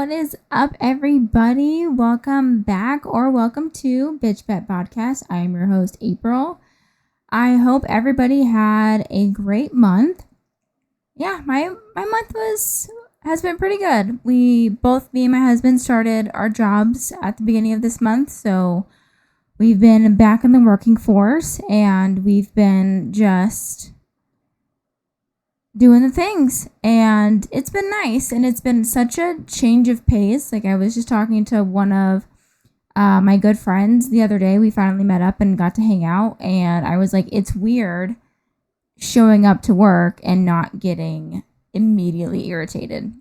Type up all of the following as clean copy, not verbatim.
What is up, everybody? Welcome back or welcome to Bitch Bet Podcast. I am your host, April. I hope everybody had a great month. Yeah, my month has been pretty good. Me and my husband started our jobs at the beginning of this month, so we've been back in the working force and we've been just doing the things, and it's been nice, and it's been such a change of pace. Like, I was just talking to one of my good friends the other day. We finally met up and got to hang out, and I was like, it's weird showing up to work and not getting immediately irritated,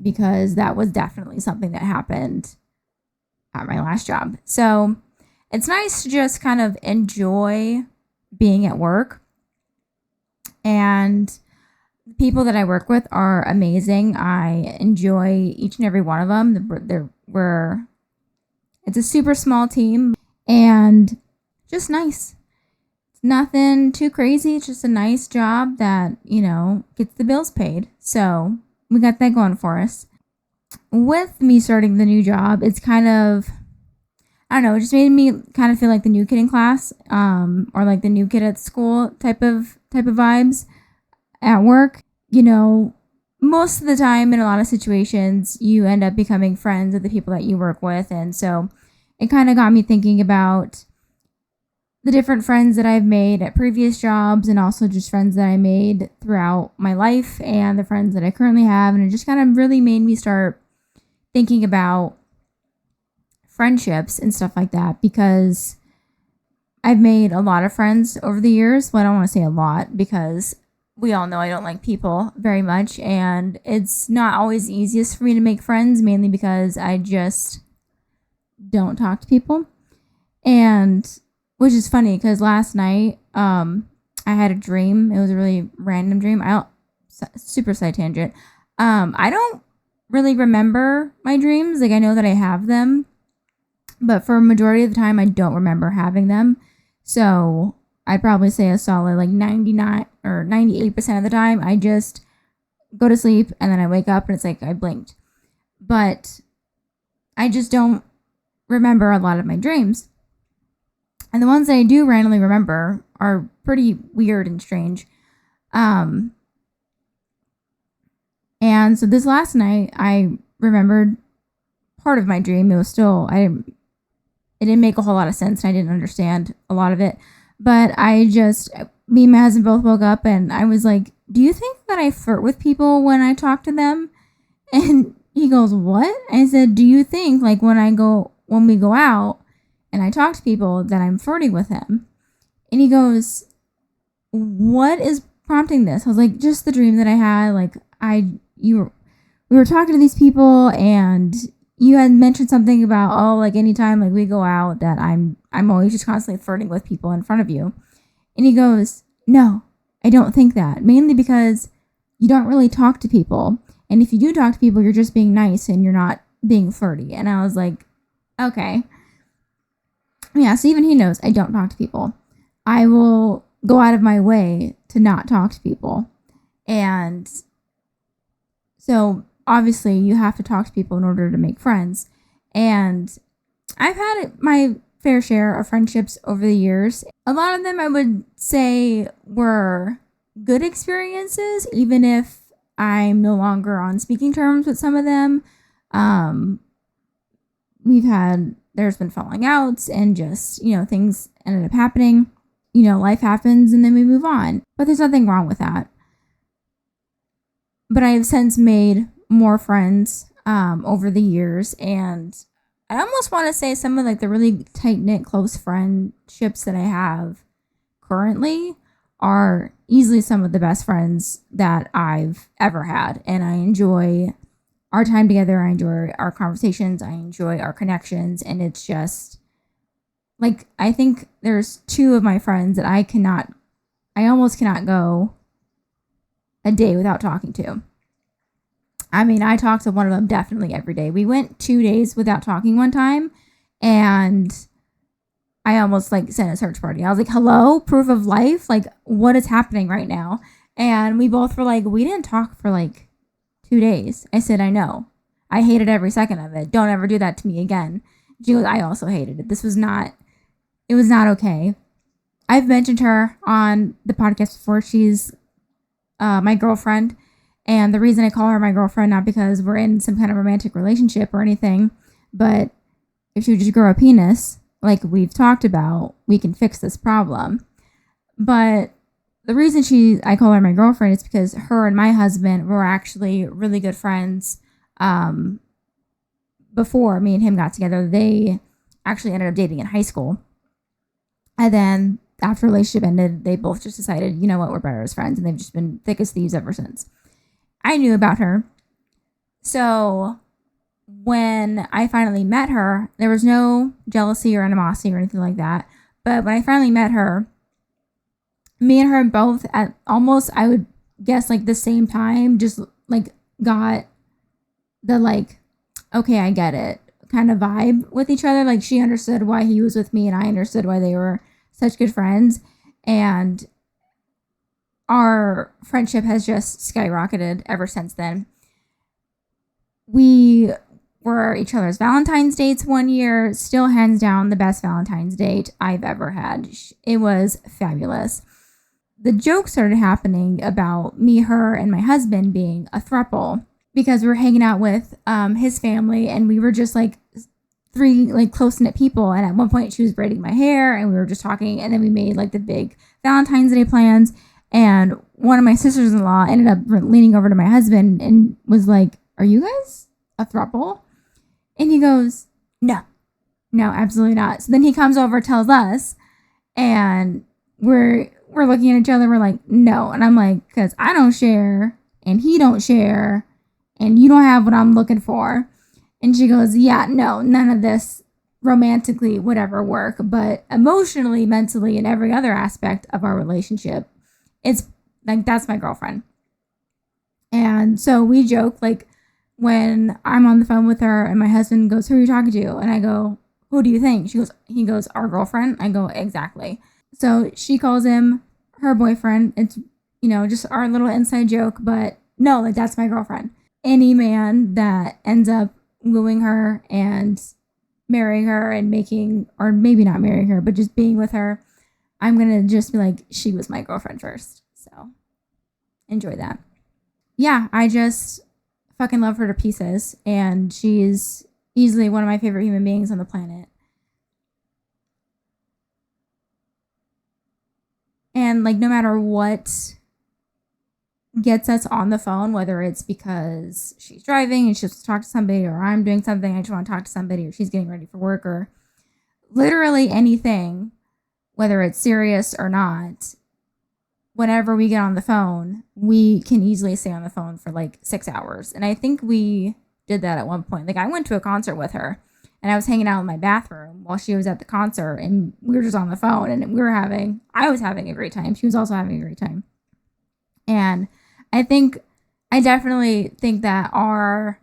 because that was definitely something that happened at my last job. So it's nice to just kind of enjoy being at work, and the people that I work with are amazing. I enjoy each and every one of them. It's a super small team and just nice. It's nothing too crazy. It's just a nice job that, gets the bills paid. So we got that going for us. With me starting the new job, it's kind of, I don't know, it just made me kind of feel like the new kid in class, or like the new kid at school type of vibes. At work, most of the time in a lot of situations, you end up becoming friends with the people that you work with. And so it kind of got me thinking about the different friends that I've made at previous jobs, and also just friends that I made throughout my life and the friends that I currently have. And it just kind of really made me start thinking about friendships and stuff like that, because I've made a lot of friends over the years. Well, I don't want to say a lot, because we all know I don't like people very much, and it's not always the easiest for me to make friends, mainly because I just don't talk to people. And which is funny, because last night I had a dream. It was a really random dream. Super side tangent. I don't really remember my dreams. Like, I know that I have them, but for a majority of the time I don't remember having them. So I'd probably say a solid like 99 or 98% of the time, I just go to sleep and then I wake up and it's like I blinked. But I just don't remember a lot of my dreams. And the ones that I do randomly remember are pretty weird and strange. And so this last night, I remembered part of my dream. It was still, it didn't make a whole lot of sense, and I didn't understand a lot of it. But me and my husband both woke up, and I was like, do you think that I flirt with people when I talk to them? And he goes, what? I said, do you think like when we go out and I talk to people that I'm flirting with them? And he goes, what is prompting this? I was like, just the dream that I had. Like, we were talking to these people, and you had mentioned something about, like anytime like we go out that I'm always just constantly flirting with people in front of you. And he goes, no, I don't think that. Mainly because you don't really talk to people. And if you do talk to people, you're just being nice and you're not being flirty. And I was like, okay. Yeah, so even he knows I don't talk to people. I will go out of my way to not talk to people. And so obviously you have to talk to people in order to make friends. And I've had my fair share of friendships over the years. A lot of them I would say were good experiences, even if I'm no longer on speaking terms with some of them. There's been falling outs, and just, things ended up happening. Life happens and then we move on. But there's nothing wrong with that. But I have since made more friends over the years, and I almost want to say some of like the really tight-knit close friendships that I have currently are easily some of the best friends that I've ever had. And I enjoy our time together. I enjoy our conversations. I enjoy our connections. And it's just like, I think there's two of my friends that I almost cannot go a day without talking to. I mean, I talk to one of them definitely every day. We went 2 days without talking one time, and I almost like sent a search party. I was like, hello, proof of life? Like, what is happening right now? And we both were like, we didn't talk for like 2 days. I said, I know. I hated every second of it. Don't ever do that to me again. She goes, I also hated it. It was not okay. I've mentioned her on the podcast before. She's my girlfriend. And the reason I call her my girlfriend, not because we're in some kind of romantic relationship or anything, but if she would just grow a penis, like we've talked about, we can fix this problem. But the reason I call her my girlfriend is because her and my husband were actually really good friends. Before me and him got together, they actually ended up dating in high school. And then after the relationship ended, they both just decided, you know what, we're better as friends. And they've just been thick as thieves ever since. I knew about her. So when I finally met her, there was no jealousy or animosity or anything like that. But when I finally met her, me and her both at almost, I would guess, like the same time, just like got the like, okay, I get it kind of vibe with each other. Like she understood why he was with me and I understood why they were such good friends. And our friendship has just skyrocketed ever since then. We were each other's Valentine's dates one year, still hands down the best Valentine's date I've ever had. It was fabulous. The joke started happening about me, her, and my husband being a throuple because we were hanging out with his family and we were just like three like close-knit people. And at one point she was braiding my hair and we were just talking, and then we made like the big Valentine's Day plans. And one of my sisters-in-law ended up leaning over to my husband and was like, are you guys a throuple? And he goes, no, absolutely not. So then he comes over, tells us, and we're looking at each other. We're like, no. And I'm like, because I don't share and he don't share and you don't have what I'm looking for. And she goes, yeah, no, none of this romantically would ever work. But emotionally, mentally, and every other aspect of our relationship, it's like, that's my girlfriend. And so we joke, like, when I'm on the phone with her and my husband goes, who are you talking to? And I go, who do you think? He goes, our girlfriend. I go, exactly. So she calls him her boyfriend. It's, just our little inside joke, but no, like that's my girlfriend. Any man that ends up wooing her and marrying her and or maybe not marrying her, but just being with her, I'm going to just be like, she was my girlfriend first. So enjoy that. Yeah, I just fucking love her to pieces. And she's easily one of my favorite human beings on the planet. And like, no matter what gets us on the phone, whether it's because she's driving and she wants to talk to somebody, or I'm doing something, I just want to talk to somebody, or she's getting ready for work, or literally anything, whether it's serious or not, whenever we get on the phone, we can easily stay on the phone for like 6 hours. And I think we did that at one point. Like I went to a concert with her and I was hanging out in my bathroom while she was at the concert and we were just on the phone and I was having a great time. She was also having a great time. And I definitely think that our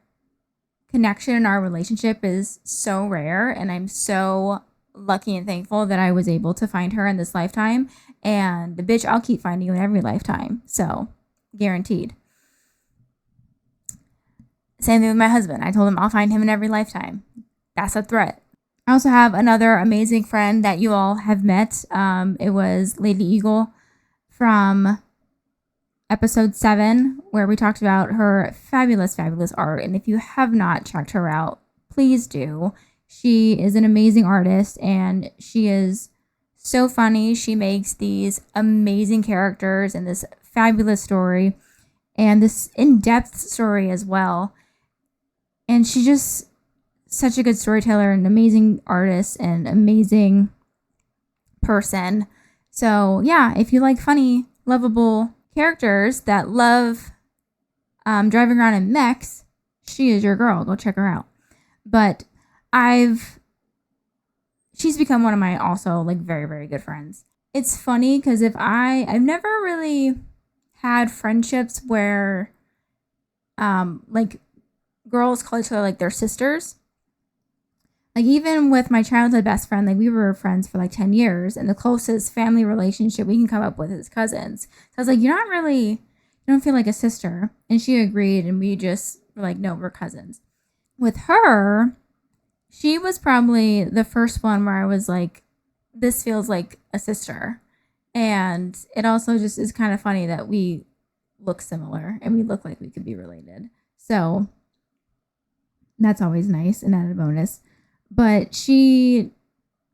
connection and our relationship is so rare, and I'm so lucky and thankful that I was able to find her in this lifetime. And the bitch, I'll keep finding you in every lifetime. So guaranteed. Same thing with my husband. I told him I'll find him in every lifetime. That's a threat. I also have another amazing friend that you all have met. It was Lady Eagle from episode 7, where we talked about her fabulous, fabulous art. And if you have not checked her out, please do. She is an amazing artist and she is so funny. She makes these amazing characters and this fabulous story and this in-depth story as well. And she's just such a good storyteller and amazing artist and amazing person. So yeah, if you like funny, lovable characters that love driving around in mechs, she is your girl. Go check her out. But she's become one of my also like very, very good friends. It's funny because I've never really had friendships where like girls call each other like their sisters. Like even with my childhood best friend, like we were friends for like 10 years and the closest family relationship we can come up with is cousins. So I was like, you don't feel like a sister. And she agreed and we just were like, no, we're cousins. with her, she was probably the first one where I was like, this feels like a sister. And it also just is kind of funny that we look similar and we look like we could be related. So that's always nice, an added bonus. But she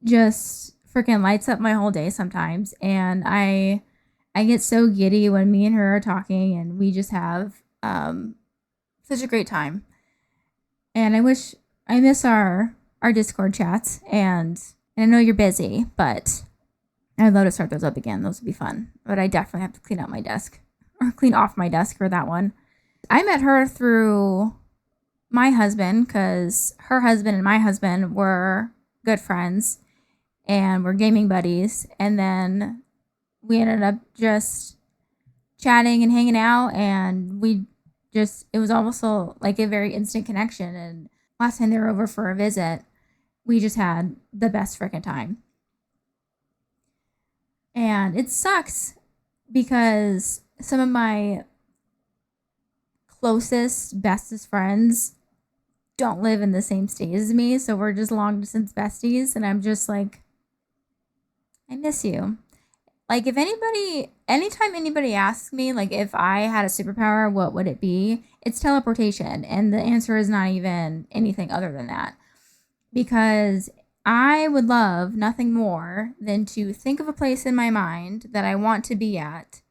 just freaking lights up my whole day sometimes. And I get so giddy when me and her are talking, and we just have such a great time. And I miss our Discord chats, and I know you're busy, but I'd love to start those up again. Those would be fun. But I definitely have to clean out my desk, or clean off my desk for that one. I met her through my husband, because her husband and my husband were good friends and we're gaming buddies. And then we ended up just chatting and hanging out, and it was almost like a very instant connection. And last time they were over for a visit, we just had the best freaking time. And it sucks because some of my closest, bestest friends don't live in the same state as me. So we're just long distance besties. And I'm just like, I miss you. Like, anytime anybody asks me, like, if I had a superpower, what would it be? It's teleportation. And the answer is not even anything other than that. Because I would love nothing more than to think of a place in my mind that I want to be at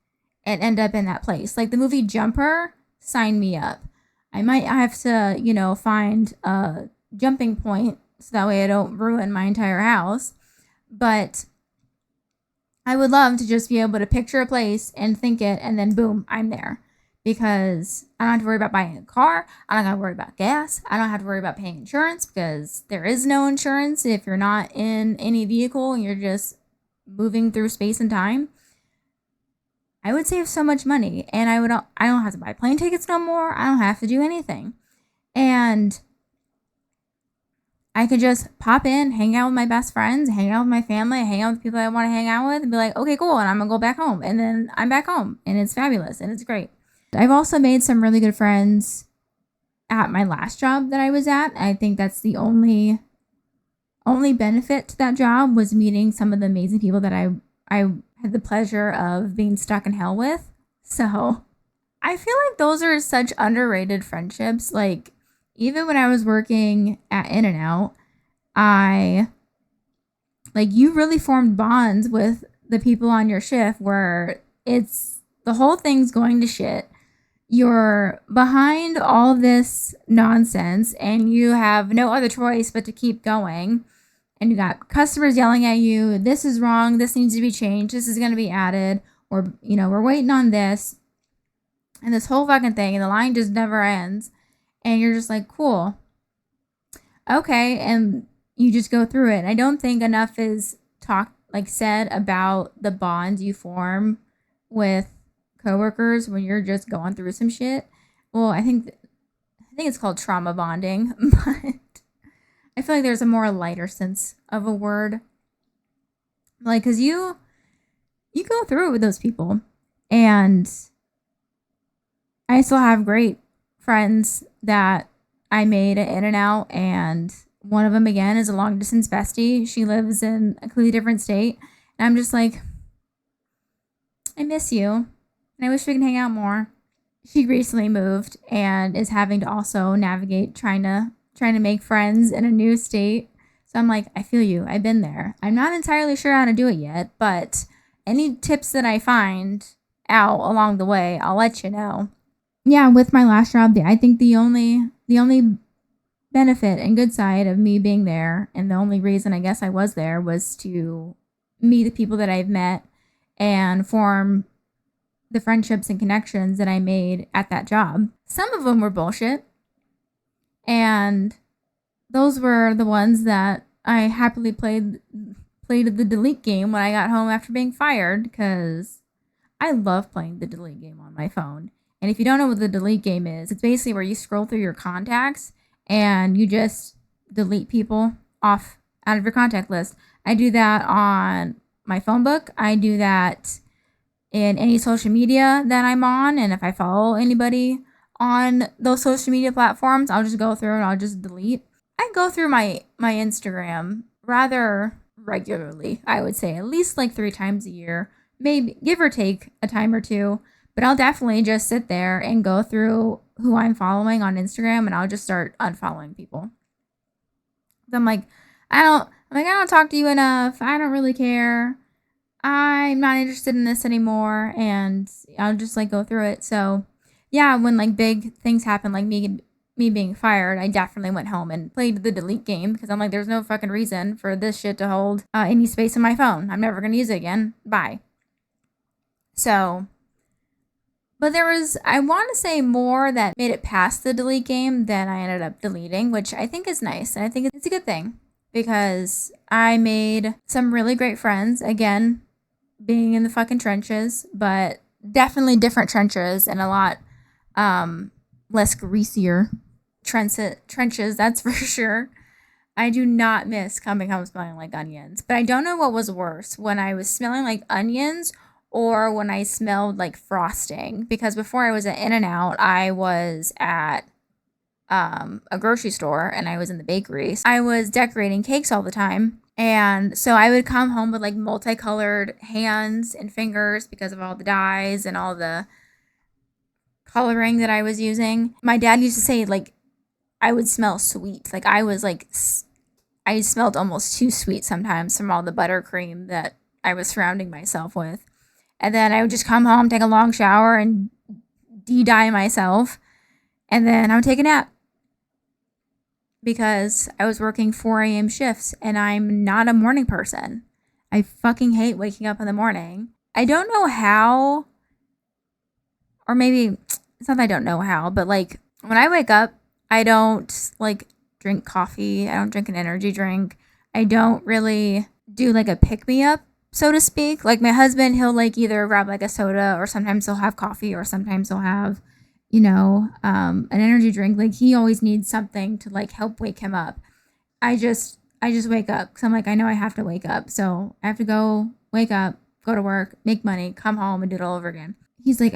and end up in that place. Like the movie Jumper, sign me up. I might have to, find a jumping point so that way I don't ruin my entire house. But I would love to just be able to picture a place and think it, and then boom, I'm there. Because I don't have to worry about buying a car. I don't have to worry about gas. I don't have to worry about paying insurance, because there is no insurance if you're not in any vehicle and you're just moving through space and time. I would save so much money, and I don't have to buy plane tickets no more. I don't have to do anything. And I could just pop in, hang out with my best friends, hang out with my family, hang out with people I want to hang out with, and be like, okay, cool, and I'm going to go back home. And then I'm back home, and it's fabulous, and it's great. I've also made some really good friends at my last job that I was at. I think that's the only benefit to that job, was meeting some of the amazing people that I had the pleasure of being stuck in hell with. So I feel like those are such underrated friendships. Like, even when I was working at In-N-Out, you really formed bonds with the people on your shift where it's the whole thing's going to shit. You're behind all this nonsense and you have no other choice but to keep going. And you got customers yelling at you, this is wrong, this needs to be changed, this is going to be added, or, we're waiting on this. And this whole fucking thing, and the line just never ends. And you're just like, cool. Okay, and you just go through it. I don't think enough is said about the bonds you form with coworkers when you're just going through some shit. Well, I think it's called trauma bonding, but I feel like there's a more lighter sense of a word. Like, because you go through it with those people. And I still have great friends that I made at In-N-Out, and one of them, again, is a long distance bestie. She lives in a completely different state. And I'm just like, I miss you. And I wish we could hang out more. She recently moved and is having to also navigate trying to make friends in a new state. So I'm like, I feel you. I've been there. I'm not entirely sure how to do it yet, but any tips that I find out along the way, I'll let you know. Yeah, with my last job, I think the only benefit and good side of me being there, and the only reason I guess I was there, was to meet the people that I've met and form the friendships and connections that I made at that job. Some of them were bullshit, and those were the ones that I happily played the delete game when I got home after being fired, because I love playing the delete game on my phone. And if you don't know what the delete game is, it's basically where you scroll through your contacts and you just delete people off out of your contact list. I do that on my phone book. I do that in any social media that I'm on. And if I follow anybody on those social media platforms. I'll just go through and I'll just delete. I go through my Instagram rather regularly, I would say, at least like 3 times a year, maybe give or take a time or two. But I'll definitely just sit there and go through who I'm following on Instagram, and I'll just start unfollowing people. I'm like, I don't talk to you enough. I don't really care. I'm not interested in this anymore, and I'll just like go through it. So, yeah, when like big things happen, like me being fired, I definitely went home and played the delete game because I'm like, there's no fucking reason for this shit to hold any space in my phone. I'm never gonna use it again. Bye. So, but there was, I want to say, more that made it past the delete game than I ended up deleting, which I think is nice. And I think it's a good thing because I made some really great friends. Again, being in the fucking trenches, but definitely different trenches and a lot less greasier trenches, that's for sure. I do not miss coming home smelling like onions, but I don't know what was worse, when I was smelling like onions or when I smelled like frosting, because before I was at In-N-Out, I was at a grocery store and I was in the bakery. I was decorating cakes all the time. And so I would come home with like multicolored hands and fingers because of all the dyes and all the coloring that I was using. My dad used to say like I would smell sweet. Like I smelled almost too sweet sometimes from all the buttercream that I was surrounding myself with. And then I would just come home, take a long shower, and de-dye myself. And then I would take a nap because I was working 4 a.m. shifts and I'm not a morning person. I fucking hate waking up in the morning. I don't know how, or maybe it's not that I don't know how, but like when I wake up, I don't like drink coffee. I don't drink an energy drink. I don't really do like a pick me up, so to speak. Like my husband, he'll like either grab like a soda or sometimes he'll have coffee or sometimes he'll have, an energy drink. Like he always needs something to like help wake him up. I just wake up because I'm like, I know I have to wake up. So I have to go wake up, go to work, make money, come home and do it all over again. He's like,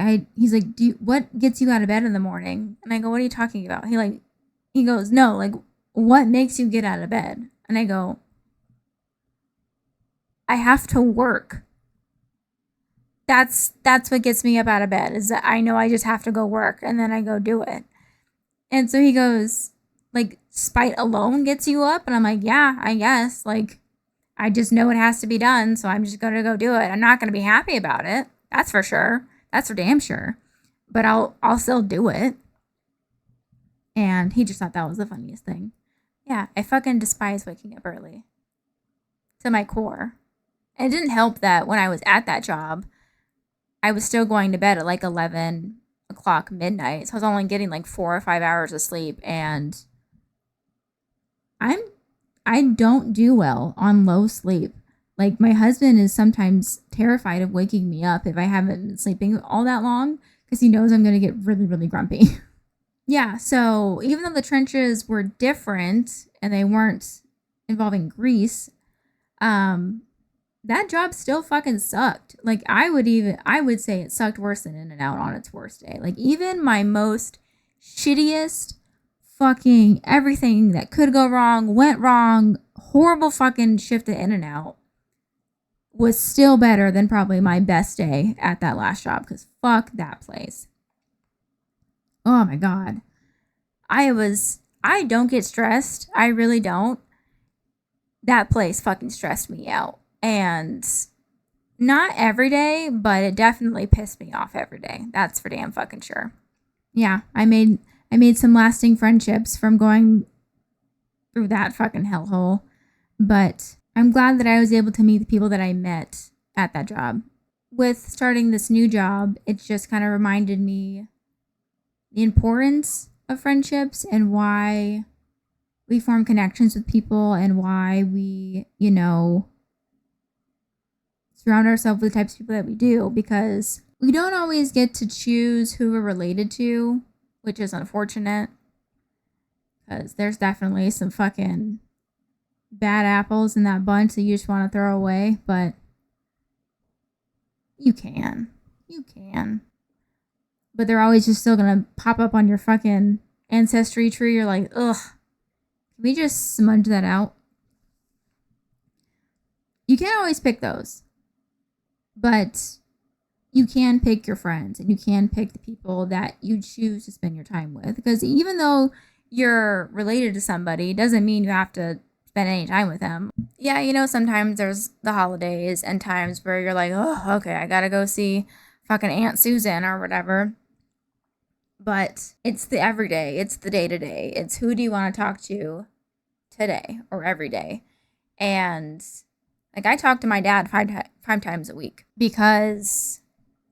what gets you out of bed in the morning? And I go, what are you talking about? He goes, no, like what makes you get out of bed? And I go, I have to work. That's what gets me up out of bed, is that I know I just have to go work and then I go do it. And so he goes, like, spite alone gets you up? And I'm like, yeah, I guess. Like, I just know it has to be done, so I'm just going to go do it. I'm not going to be happy about it. That's for sure. That's for damn sure. But I'll still do it. And he just thought that was the funniest thing. Yeah, I fucking despise waking up early. To my core. And it didn't help that when I was at that job, I was still going to bed at like 11 o'clock midnight. So I was only getting like 4 or 5 hours of sleep. And I don't do well on low sleep. Like my husband is sometimes terrified of waking me up if I haven't been sleeping all that long because he knows I'm going to get really, really grumpy. Yeah, so even though the trenches were different and they weren't involving grease, that job still fucking sucked. Like I would say it sucked worse than In-N-Out on its worst day. Like even my most shittiest fucking everything that could go wrong, went wrong, horrible fucking shift at In-N-Out was still better than probably my best day at that last job, because fuck that place. Oh my God. I don't get stressed. I really don't. That place fucking stressed me out. And not every day, but it definitely pissed me off every day. That's for damn fucking sure. Yeah, I made some lasting friendships from going through that fucking hellhole. But I'm glad that I was able to meet the people that I met at that job. With starting this new job, it just kind of reminded me the importance of friendships and why we form connections with people and why we, surround ourselves with the types of people that we do, because we don't always get to choose who we're related to, which is unfortunate, because there's definitely some fucking bad apples in that bunch that you just want to throw away, but you can. but they're always just still gonna pop up on your fucking ancestry tree. You're like, ugh, can we just smudge that out? You can't always pick those, but you can pick your friends and you can pick the people that you choose to spend your time with. Because even though you're related to somebody, doesn't mean you have to spend any time with them. Yeah, you know, sometimes there's the holidays and times where you're like, oh, okay, I gotta go see fucking Aunt Susan or whatever. But it's the everyday, it's the day to day. It's who do you want to talk to today or every day. And like I talk to my dad five times a week because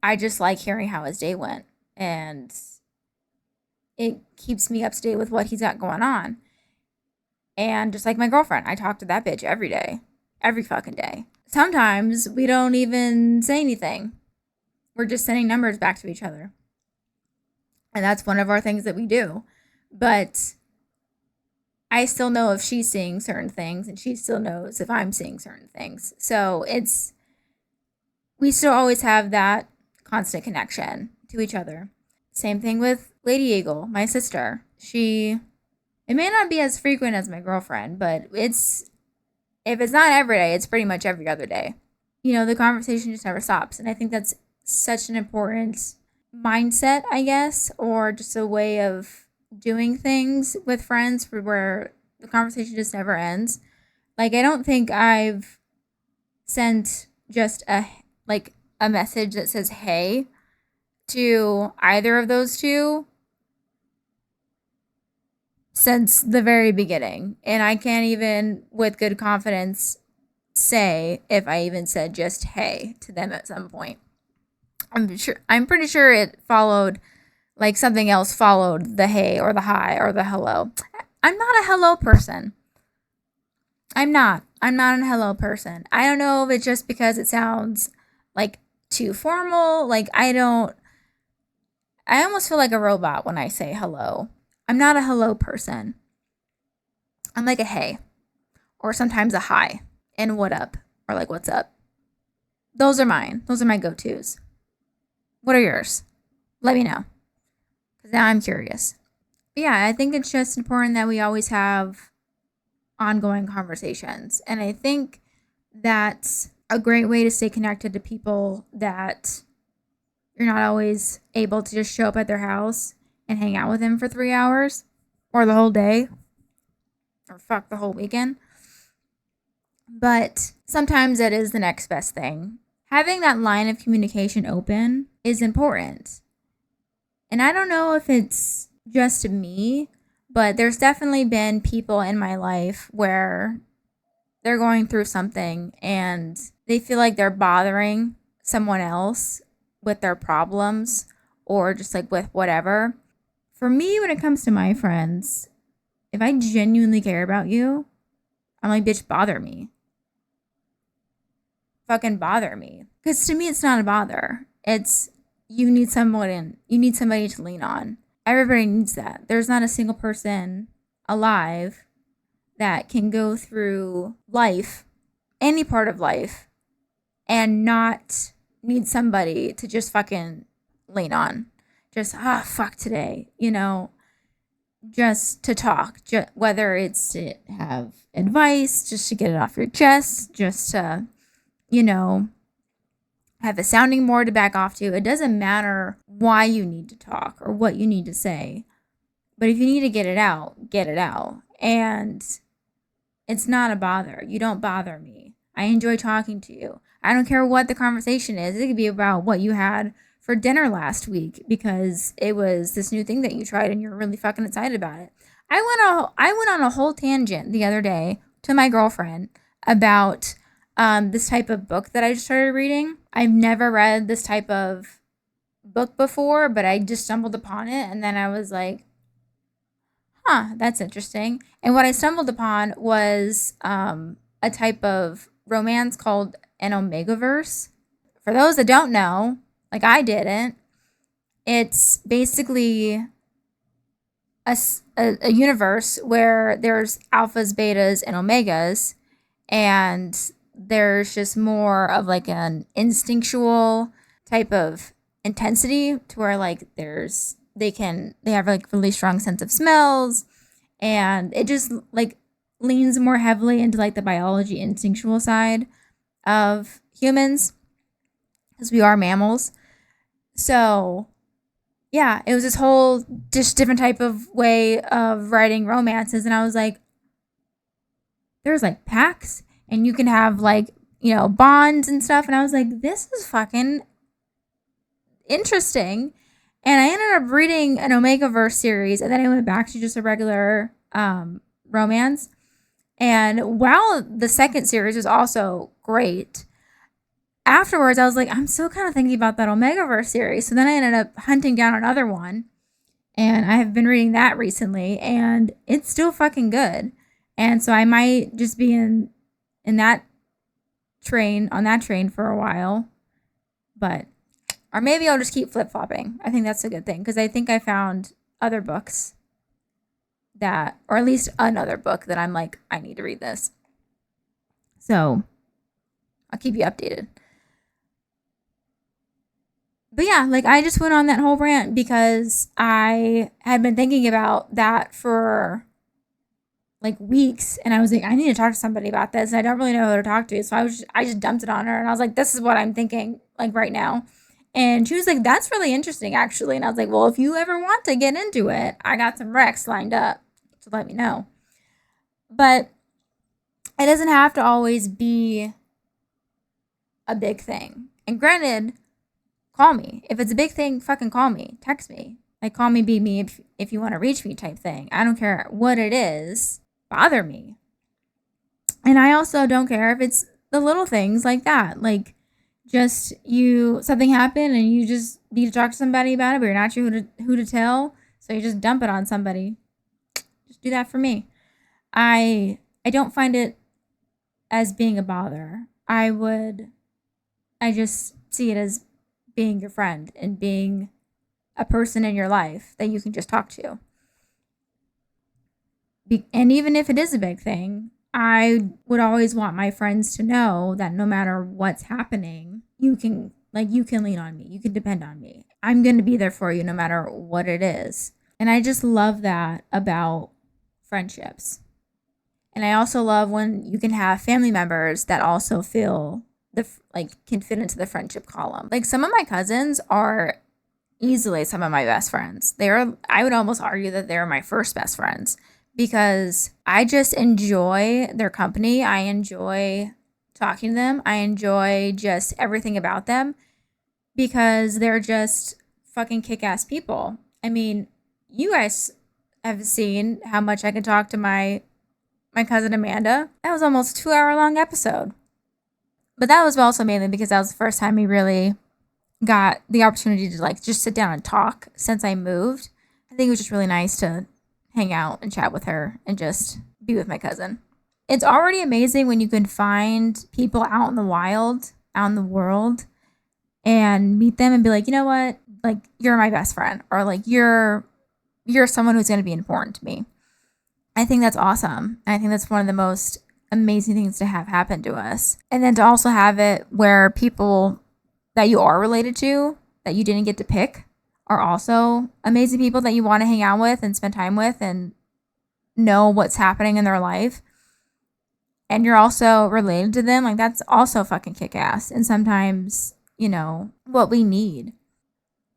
I just like hearing how his day went. And it keeps me up to date with what he's got going on. And just like my girlfriend, I talk to that bitch every day, every fucking day. Sometimes we don't even say anything. We're just sending numbers back to each other. And that's one of our things that we do. But I still know if she's seeing certain things and she still knows if I'm seeing certain things. So we still always have that constant connection to each other. Same thing with Lady Eagle, my sister. It may not be as frequent as my girlfriend, but if it's not every day, it's pretty much every other day. You know, the conversation just never stops. And I think that's such an important mindset, I guess, or just a way of doing things with friends where the conversation just never ends. Like, I don't think I've sent just a message that says, hey, to either of those two since the very beginning. And I can't even, with good confidence, say if I even said just hey to them at some point. I'm pretty sure it followed, like something else followed the hey or the hi or the hello. I'm not a hello person. I'm not a hello person. I don't know if it's just because it sounds like too formal. Like I almost feel like a robot when I say hello. I'm not a hello person. I'm like a hey, or sometimes a hi and what up, or like what's up. Those are mine. Those are my go-tos. What are yours? Let me know. Because now I'm curious. But yeah, I think it's just important that we always have ongoing conversations. And I think that's a great way to stay connected to people that you're not always able to just show up at their house and hang out with them for 3 hours or the whole day or fuck the whole weekend. But sometimes that is the next best thing. Having that line of communication open is important. And I don't know if it's just me, but there's definitely been people in my life where they're going through something and they feel like they're bothering someone else with their problems or just like with whatever. For me, when it comes to my friends, if I genuinely care about you, I'm like, bitch, bother me. Fucking bother me. Because to me, it's not a bother. It's you need somebody to lean on. Everybody needs that. There's not a single person alive that can go through life, any part of life, and not need somebody to just fucking lean on. Just, fuck today, just to talk, whether it's to have advice, just to get it off your chest, just to, have a sounding board to back off to. It doesn't matter why you need to talk or what you need to say. But if you need to get it out, get it out. And it's not a bother. You don't bother me. I enjoy talking to you. I don't care what the conversation is. It could be about what you had for dinner last week because it was this new thing that you tried and you're really fucking excited about it. I went on a whole tangent the other day to my girlfriend about this type of book that I just started reading. I've never read this type of book before, but I just stumbled upon it and then I was like, that's interesting. And what I stumbled upon was a type of romance called an Omegaverse. For those that don't know, like I didn't, it's basically a universe where there's alphas, betas, and omegas, and there's just more of like an instinctual type of intensity to where like they have like really strong sense of smells, and it just like leans more heavily into like the biology instinctual side of humans because we are mammals. So yeah, it was this whole just different type of way of writing romances, and I was like, there's like packs, and you can have like, you know, bonds and stuff, and I was like, this is fucking interesting. And I ended up reading an Omega Verse series, and then I went back to just a regular romance. And while the second series was also great, afterwards I was like, I'm still kind of thinking about that Omega Verse series. So then I ended up hunting down another one, and I have been reading that recently, and it's still fucking good. And so I might just be in that on that train for a while, but or maybe I'll just keep flip flopping. I think that's a good thing because I think I found other books that, or at least another book that I'm like, I need to read this. So I'll keep you updated. But yeah, like I just went on that whole rant because I had been thinking about that for like weeks, and I was like, I need to talk to somebody about this. And I don't really know who to talk to, so I just dumped it on her, and I was like, this is what I'm thinking like right now. And she was like, that's really interesting actually. And I was like, well, if you ever want to get into it, I got some recs lined up, so let me know. But it doesn't have to always be a big thing. And granted, call me. If it's a big thing, fucking call me. Text me. Like, call me, be me if you want to reach me type thing. I don't care what it is. Bother me. And I also don't care if it's the little things like that. Like, just something happened and you just need to talk to somebody about it, but you're not sure who to tell. So you just dump it on somebody. Just do that for me. I don't find it as being a bother. I just see it as being your friend and being a person in your life that you can just talk to. And even if it is a big thing, I would always want my friends to know that no matter what's happening, you can lean on me. You can depend on me. I'm going to be there for you no matter what it is. And I just love that about friendships. And I also love when you can have family members that also feel can fit into the friendship column. Like some of my cousins are easily some of my best friends. I would almost argue that they're my first best friends because I just enjoy their company. I enjoy talking to them. I enjoy just everything about them because they're just fucking kick-ass people. I mean, you guys have seen how much I can talk to my cousin Amanda. That was almost a 2-hour long episode. But that was also mainly because that was the first time we really got the opportunity to like just sit down and talk since I moved. I think it was just really nice to hang out and chat with her and just be with my cousin. It's already amazing when you can find people out in the wild, out in the world, and meet them and be like, you know what? Like, you're my best friend, or like you're someone who's going to be important to me. I think that's awesome. I think that's one of the most amazing things to have happen to us. And then to also have it where people that you are related to, that you didn't get to pick, are also amazing people that you want to hang out with and spend time with and know what's happening in their life. And you're also related to them. Like, that's also fucking kick-ass. And sometimes, you know, what we need.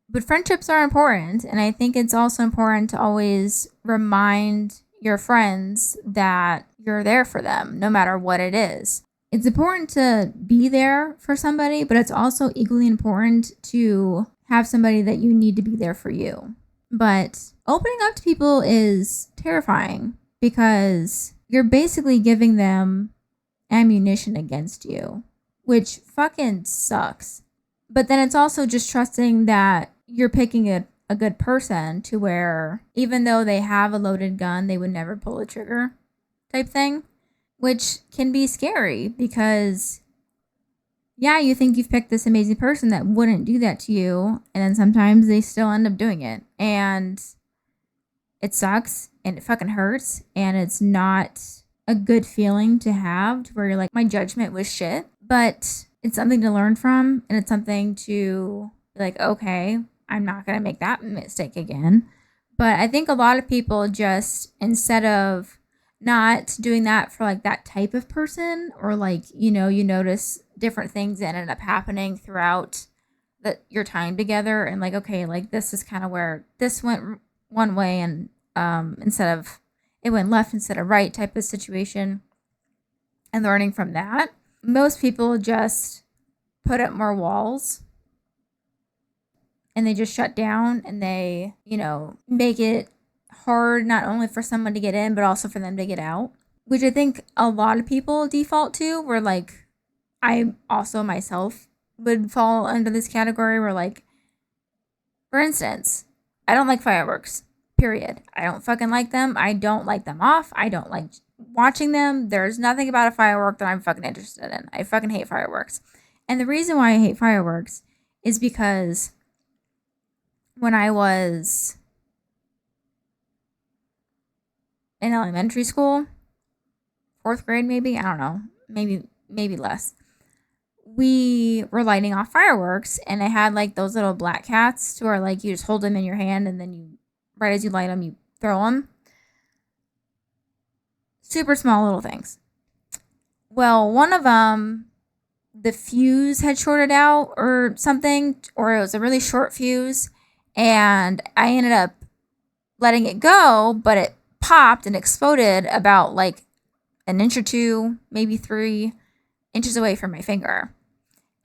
But friendships are important. And I think it's also important to always remind your friends that you're there for them, no matter what it is. It's important to be there for somebody, but it's also equally important to have somebody that you need to be there for you. But opening up to people is terrifying because you're basically giving them ammunition against you, which fucking sucks. But then it's also just trusting that you're picking a good person to where even though they have a loaded gun, they would never pull a trigger type thing, which can be scary because, yeah, you think you've picked this amazing person that wouldn't do that to you, and then sometimes they still end up doing it. And it sucks, and it fucking hurts, and it's not a good feeling to have to where you're like, my judgment was shit. But it's something to learn from, and it's something to be like, okay, I'm not going to make that mistake again. But I think a lot of people just, instead of not doing that for like that type of person, or like, you know, you notice different things that ended up happening throughout your time together, and like, okay, like this is kind of where this went one way, and instead of it went left instead of right type of situation, and learning from that. Most people just put up more walls, and they just shut down, and they, you know, make it hard not only for someone to get in, but also for them to get out, which I think a lot of people default to, where like I also myself would fall under this category, where like, for instance, I don't like fireworks, period. I don't fucking like them. I don't like them off. I don't like watching them. There's nothing about a firework that I'm fucking interested in. I fucking hate fireworks. And the reason why I hate fireworks is because when I was in elementary school, 4th grade maybe, I don't know, maybe less, we were lighting off fireworks, and I had like those little black cats to where like you just hold them in your hand, and then you, right as you light them, you throw them. Super small little things. Well, one of them, the fuse had shorted out or something, or it was a really short fuse, and I ended up letting it go, but it popped and exploded about like an inch or 2, maybe 3 inches away from my finger.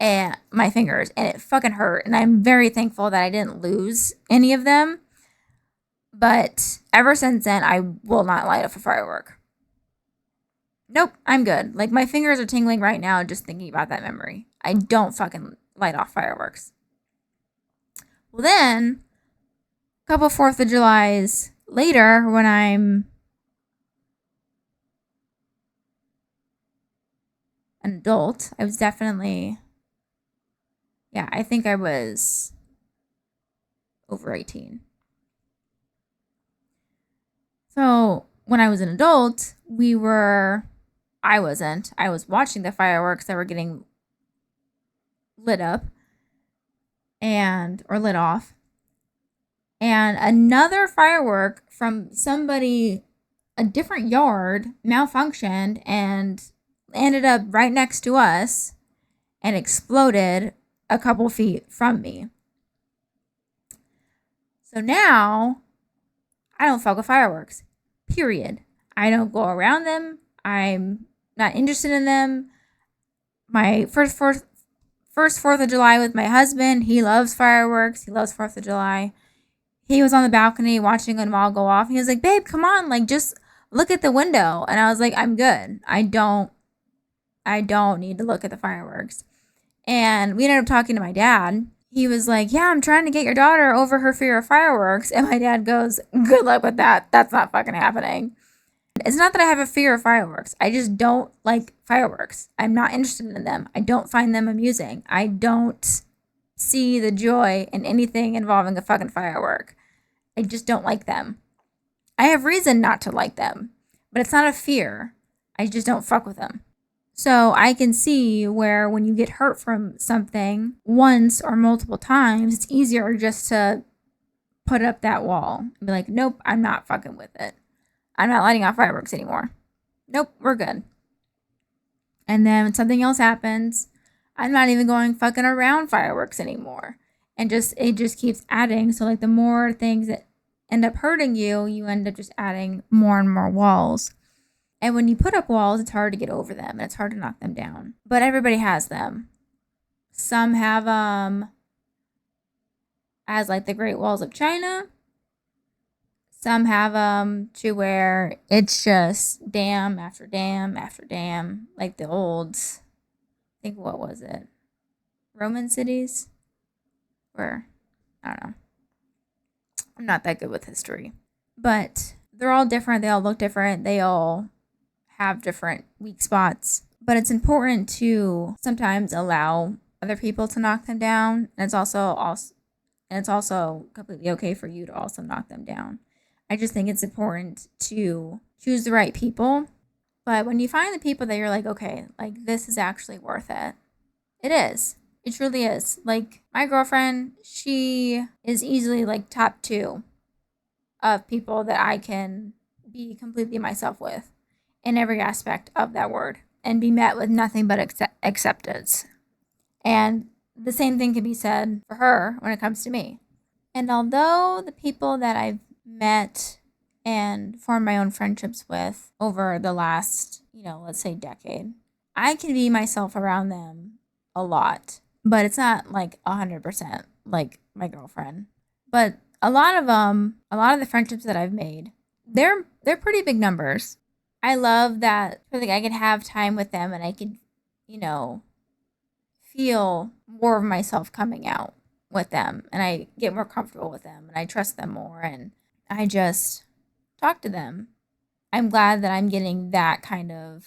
And my fingers, and it fucking hurt, and I'm very thankful that I didn't lose any of them. But ever since then, I will not light off a firework. Nope, I'm good. Like, my fingers are tingling right now just thinking about that memory. I don't fucking light off fireworks. Well, then a couple 4th of Julys later, when I'm an adult, I was definitely, yeah, I think I was over 18. So when I was an adult, I was watching the fireworks that were getting lit up or lit off. And another firework from somebody, a different yard, malfunctioned and ended up right next to us and exploded a couple feet from me. So now I don't fuck with fireworks, period. I don't go around them. I'm not interested in them. My first 4th of July with my husband, he loves fireworks. He loves 4th of July. He was on the balcony watching them all go off. He was like, babe, come on, like just look at the window. And I was like, I'm good. I don't need to look at the fireworks. And we ended up talking to my dad. He was like, yeah, I'm trying to get your daughter over her fear of fireworks. And my dad goes, good luck with that. That's not fucking happening. It's not that I have a fear of fireworks. I just don't like fireworks. I'm not interested in them. I don't find them amusing. I don't see the joy in anything involving a fucking firework. I just don't like them. I have reason not to like them, but it's not a fear. I just don't fuck with them. So I can see where when you get hurt from something once or multiple times, it's easier just to put up that wall and be like, nope, I'm not fucking with it. I'm not lighting off fireworks anymore. Nope, we're good. And then when something else happens, I'm not even going fucking around fireworks anymore. And it just keeps adding. So like the more things that end up hurting you, you end up just adding more and more walls. And when you put up walls, it's hard to get over them and it's hard to knock them down. But everybody has them. Some have as like the Great Walls of China. Some have them to where it's just dam after dam after dam, like the old, I think, what was it? Roman cities? Or, I don't know. I'm not that good with history. But they're all different. They all look different. They all have different weak spots. But it's important to sometimes allow other people to knock them down. And it's also completely okay for you to also knock them down. I just think it's important to choose the right people. But when you find the people that you're like, okay, like this is actually worth it, it is. It truly is. Like, my girlfriend, she is easily like top 2 of people that I can be completely myself with in every aspect of that word and be met with nothing but acceptance. And the same thing can be said for her when it comes to me. And although the people that I've met and formed my own friendships with over the last, let's say decade, I can be myself around them a lot, but it's not like 100% like my girlfriend. But a lot of the friendships that I've made, they're pretty big numbers. I love that like I can have time with them and I can, feel more of myself coming out with them and I get more comfortable with them and I trust them more and I just talk to them. I'm glad that I'm getting that kind of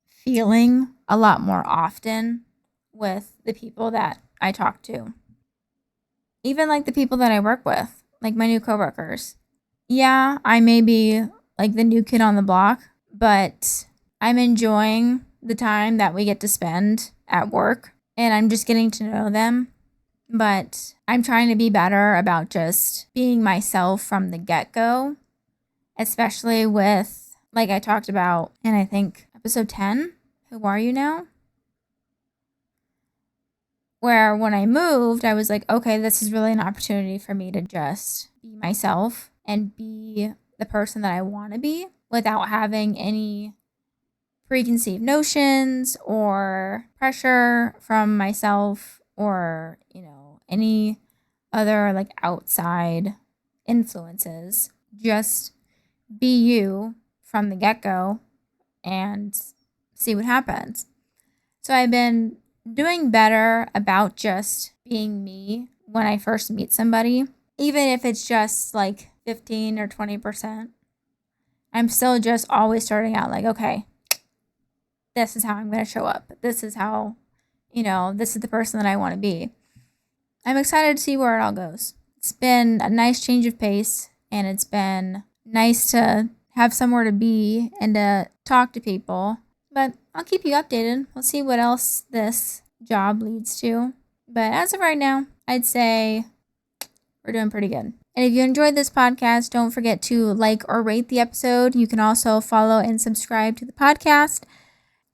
feeling a lot more often with the people that I talk to. Even like the people that I work with, like my new coworkers. Yeah, I may be like the new kid on the block, but I'm enjoying the time that we get to spend at work and I'm just getting to know them. But I'm trying to be better about just being myself from the get-go, especially with, like I talked about in I think episode 10, Who Are You Now? Where when I moved, I was like, okay, this is really an opportunity for me to just be myself and be the person that I want to be without having any preconceived notions or pressure from myself or, any other like outside influences. Just be you from the get-go and see what happens. So I've been doing better about just being me when I first meet somebody, even if it's just like 15 or 20%. I'm still just always starting out like, okay, this is how I'm going to show up. This is how, this is the person that I want to be. I'm excited to see where it all goes. It's been a nice change of pace and it's been nice to have somewhere to be and to talk to people. But I'll keep you updated. We'll see what else this job leads to. But as of right now, I'd say we're doing pretty good. And if you enjoyed this podcast, don't forget to like or rate the episode. You can also follow and subscribe to the podcast.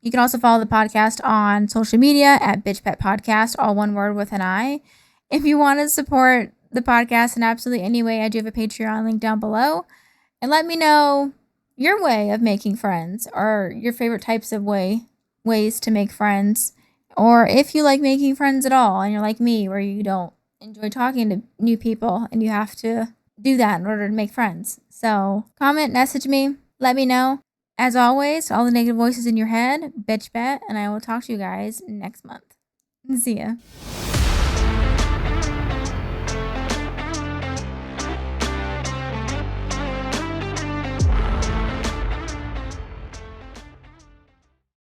You can also follow the podcast on social media at Bitch Pet Podcast, all one word with an I. If you want to support the podcast in absolutely any way, I do have a Patreon link down below. And let me know your way of making friends or your favorite types of ways to make friends. Or if you like making friends at all and you're like me where you don't enjoy talking to new people and you have to do that in order to make friends. So comment, message me, let me know. As always, all the negative voices in your head, bitch bet, and I will talk to you guys next month. See ya.